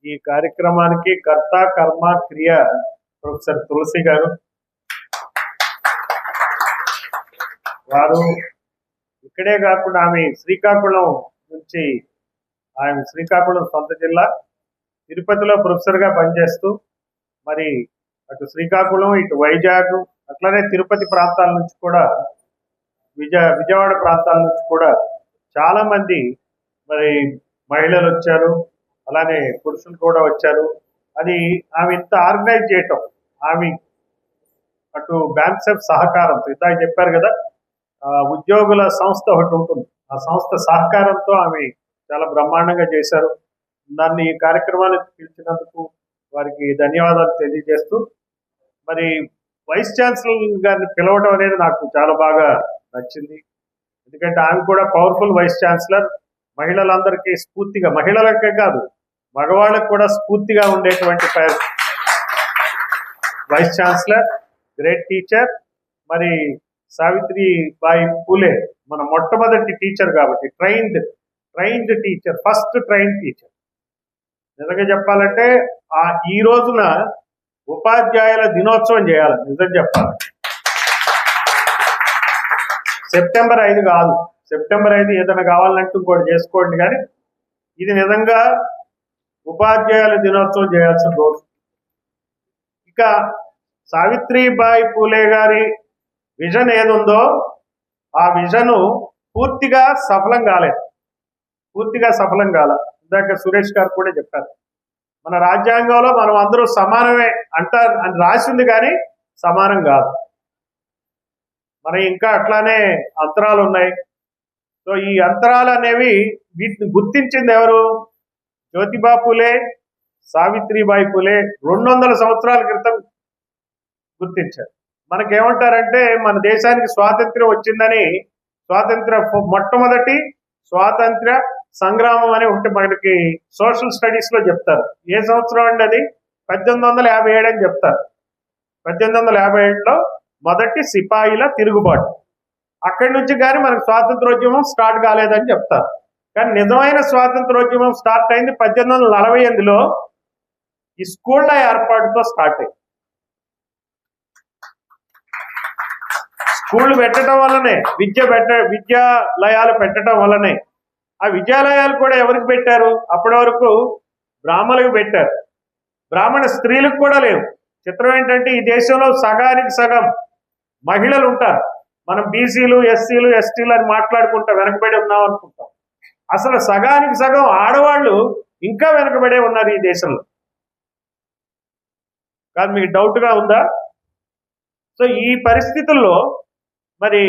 ఈ కార్యక్రమానికి కర్త కర్మ క్రియ ప్రొఫెసర్ తులసి గారు. వారు ఇక్కడే కాకుండా ఆమె శ్రీకాకుళం నుంచి, ఆయన శ్రీకాకుళం సొంత జిల్లా, తిరుపతిలో ప్రొఫెసర్గా పనిచేస్తూ మరి అటు శ్రీకాకుళం ఇటు వైజాగ్ అట్లానే తిరుపతి ప్రాంతాల నుంచి కూడా విజయవాడ ప్రాంతాల నుంచి కూడా చాలా మంది మరి మహిళలు వచ్చారు, అలానే పురుషులు కూడా వచ్చారు. అది ఆమె ఇంత ఆర్గనైజ్ చేయటం, ఆమె అటు బ్యాంక్సెఫ్ సహకారంతో, ఇందాక చెప్పారు కదా ఉద్యోగుల సంస్థ ఒకటి ఉంటుంది, ఆ సంస్థ సహకారంతో ఆమె చాలా బ్రహ్మాండంగా చేశారు. దాన్ని ఈ కార్యక్రమానికి పిలిచినందుకు వారికి ధన్యవాదాలు తెలియజేస్తూ, మరి వైస్ ఛాన్సలర్ గారిని పిలవడం అనేది నాకు చాలా బాగా నచ్చింది. ఎందుకంటే ఆమె కూడా పవర్ఫుల్ వైస్ ఛాన్సలర్, మహిళలందరికీ స్ఫూర్తిగా, మహిళలకే కాదు మగవాళ్ళకు కూడా స్ఫూర్తిగా ఉండేటువంటి వైస్ ఛాన్సలర్, గ్రేట్ టీచర్. మరి సావిత్రిబాయి పూలే మన మొట్టమొదటి టీచర్ కాబట్టి trained teacher, first trained teacher. నిజంగా చెప్పాలంటే ఈ రోజున ఉపాధ్యాయుల దినోత్సవం చేయాలి. నిజం చెప్పాలంటే సెప్టెంబర్ 5 కాదు, సెప్టెంబర్ 5 ఏదైనా కావాలంటే ఇంకోటి చేసుకోండి, కానీ ఇది నిజంగా ఉపాధ్యాయుల దినోత్సవం చేయాల్సిన రోజు. ఇక సావిత్రిబాయి పూలే గారి విజన్ ఏదుందో ఆ విజను పూర్తిగా సఫలం కాలేదు, ఇందాక సురేష్ గారు కూడా చెప్పారు. మన రాజ్యాంగంలో మనం అందరూ సమానమే అంటారు అని రాసింది, కానీ సమానం కాదు. మన ఇంకా అట్లానే అంతరాలు ఉన్నాయి. సో ఈ అంతరాలు అనేవి వీటిని గుర్తించింది ఎవరు? జ్యోతిబా పూలే, సావిత్రిబాయి పూలే 200 సంవత్సరాల క్రితం గుర్తించారు. మనకేమంటారంటే మన దేశానికి స్వాతంత్ర్యం వచ్చిందని, మొట్టమొదటి స్వాతంత్ర్య సంగ్రామం అని ఒకటి మనకి సోషల్ స్టడీస్ లో చెప్తారు. ఏ సంవత్సరం అండి అది? 1857 అని చెప్తారు. 1857లో మొదటి సిపాయిల తిరుగుబాటు. అక్కడి నుంచి కానీ మనకు స్వాతంత్రోద్యమం స్టార్ట్ కాలేదని చెప్తారు. కానీ నిజమైన స్వాతంత్రోద్యమం స్టార్ట్ అయింది 1848లో ఈ స్కూళ్ళ ఏర్పాటుతో స్టార్ట్ అయింది. స్కూళ్ళు పెట్టడం వల్లనే, విద్యాలయాలు పెట్టడం వల్లనే. ఆ విద్యాలయాలు కూడా ఎవరికి పెట్టారు? అప్పటి వరకు బ్రాహ్మణులకు పెట్టారు, బ్రాహ్మణ స్త్రీలకు కూడా లేవు. చిత్రం ఏంటంటే ఈ దేశంలో సగానికి సగం మహిళలు ఉంటారు. మనం బీసీలు, ఎస్సీలు, ఎస్టీలు అని మాట్లాడుకుంటా వెనకబడి ఉన్నాం అనుకుంటాం. అసలు సగానికి సగం ఆడవాళ్ళు ఇంకా వెనకబడే ఉన్నారు ఈ దేశంలో. కాదు, మీకు డౌట్గా ఉందా? సో ఈ పరిస్థితుల్లో మరి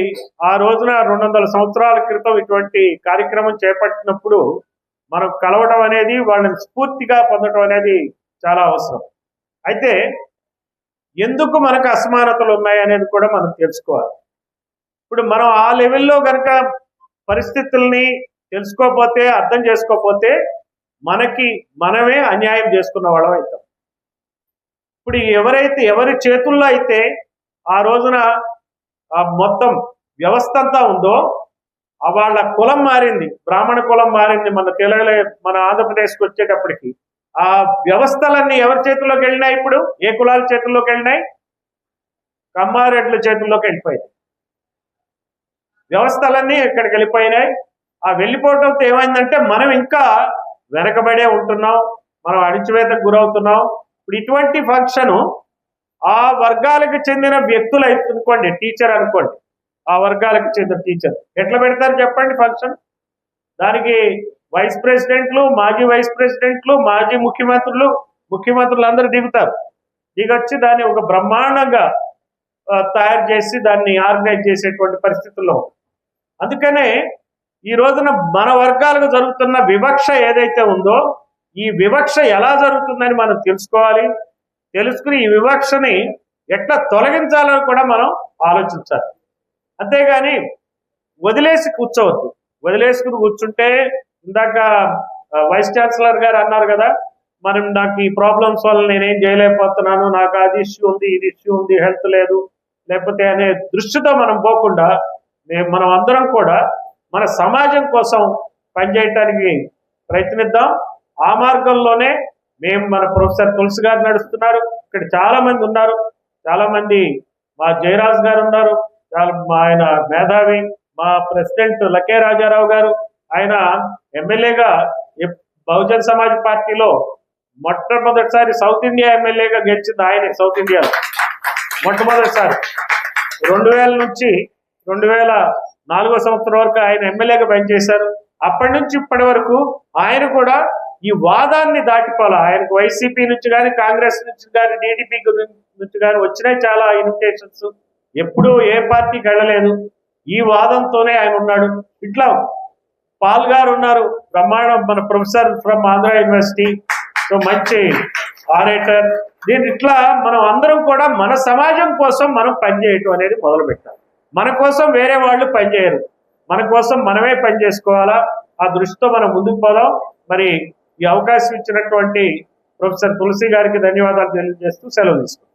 ఆ రోజున 200 సంవత్సరాల క్రితం ఇటువంటి కార్యక్రమం చేపట్టినప్పుడు మనం కలవడం అనేది, వాళ్ళని స్ఫూర్తిగా పొందడం అనేది చాలా అవసరం. అయితే ఎందుకు మనకు అసమానతలు ఉన్నాయి అనేది కూడా మనం తెలుసుకోవాలి. ఇప్పుడు మనం ఆ లెవెల్లో కనుక పరిస్థితుల్ని తెలుసుకోకపోతే, అర్థం చేసుకోకపోతే మనమే అన్యాయం చేసుకున్న వాళ్ళం అవుతాం. ఇప్పుడు ఎవరి చేతుల్లో అయితే ఆ రోజున మొత్తం వ్యవస్థ అంతా ఉందో వాళ్ళ కులం మారింది, బ్రాహ్మణ కులం మారింది. మన ఆంధ్రప్రదేశ్కి వచ్చేటప్పటికి ఆ వ్యవస్థలన్నీ ఎవరి చేతుల్లోకి వెళ్ళినాయి? ఇప్పుడు ఏ కులాల చేతుల్లోకి వెళ్ళినాయి? కమ్మారెడ్ల చేతుల్లోకి వెళ్ళిపోయాయి. వ్యవస్థలన్నీ ఇక్కడికి వెళ్ళిపోయినాయి. ఆ వెళ్ళిపోవడంతో ఏమైందంటే మనం ఇంకా వెనకబడే ఉంటున్నాం, మనం అణిచివేతకు గురవుతున్నాం. ఇప్పుడు ఇటువంటి ఫంక్షను ఆ వర్గాలకు చెందిన వ్యక్తులు అనుకోండి, టీచర్ అనుకోండి, ఆ వర్గాలకు చెందిన టీచర్ ఎట్లా పెడతారు చెప్పండి ఫంక్షన్? దానికి వైస్ ప్రెసిడెంట్లు, మాజీ వైస్ ప్రెసిడెంట్లు, మాజీ ముఖ్యమంత్రులు అందరూ దిగొచ్చి దాన్ని ఒక బ్రహ్మాండంగా తయారు చేసి దాన్ని ఆర్గనైజ్ చేసేటువంటి పరిస్థితుల్లో. అందుకనే ఈ రోజున మన వర్గాలకు జరుగుతున్న వివక్ష ఏదైతే ఉందో, ఈ వివక్ష ఎలా జరుగుతుందని మనం తెలుసుకుని ఈ వివక్షని ఎట్లా తొలగించాలని కూడా మనం ఆలోచించాలి. అంతేగాని వదిలేసుకుని కూర్చుంటే, ఇందాక వైస్ ఛాన్సలర్ గారు అన్నారు కదా, నాకు ఈ ప్రాబ్లమ్స్ వల్ల నేనేం చేయలేకపోతున్నాను, నాకు అది ఇష్యూ ఉంది, ఇది ఇష్యూ ఉంది, హెల్త్ లేదు, లేకపోతే అనే దృష్టితో మనం పోకుండా మనం అందరం కూడా మన సమాజం కోసం పనిచేయటానికి ప్రయత్నిద్దాం. ఆ మార్గంలోనే మేము మన ప్రొఫెసర్ తులసి గారు నడుస్తున్నారు. ఇక్కడ చాలా మంది ఉన్నారు, చాలా మంది మా జయరాజ్ గారు ఉన్నారు, ఆయన మేధావి, మా ప్రెసిడెంట్ లకే రాజారావు గారు, ఆయన ఎమ్మెల్యేగా బహుజన్ సమాజ్ పార్టీలో మొట్టమొదటిసారి సౌత్ ఇండియా ఎమ్మెల్యేగా గెలిచింది ఆయనే. సౌత్ ఇండియాలో మొట్టమొదటిసారి 2000 నుంచి 2004 సంవత్సరం వరకు ఆయన ఎమ్మెల్యేగా పనిచేశారు. అప్పటి నుంచి ఇప్పటి వరకు ఆయన కూడా ఈ వాదాన్ని దాటిపోవాలి. ఆయనకు వైసీపీ నుంచి కానీ, కాంగ్రెస్ నుంచి కానీ, టీడీపీ నుంచి కానీ వచ్చినాయి చాలా ఇన్విటేషన్స్. ఎప్పుడూ ఏ పార్టీకి వెళ్ళలేదు. ఈ వాదంతోనే ఆయన ఉన్నాడు. ఇట్లా పాల్ గారు ఉన్నారు, బ్రహ్మాండం, మన professor from Andhra university, so మంచి ఆరేటర్. దీన్ని ఇట్లా మనం అందరం కూడా మన సమాజం కోసం మనం పనిచేయటం అనేది మొదలు పెట్టాలి. మన కోసం వేరే వాళ్ళు పనిచేయరు, మన కోసం మనమే పని చేసుకోవాలా. ఆ దృష్టితో మనం ముందుకు పోదాం. మరి ఈ అవకాశం ఇచ్చినటువంటి ప్రొఫెసర్ తులసి గారికి ధన్యవాదాలు తెలియజేస్తూ సెలవు తీసుకుంటాం.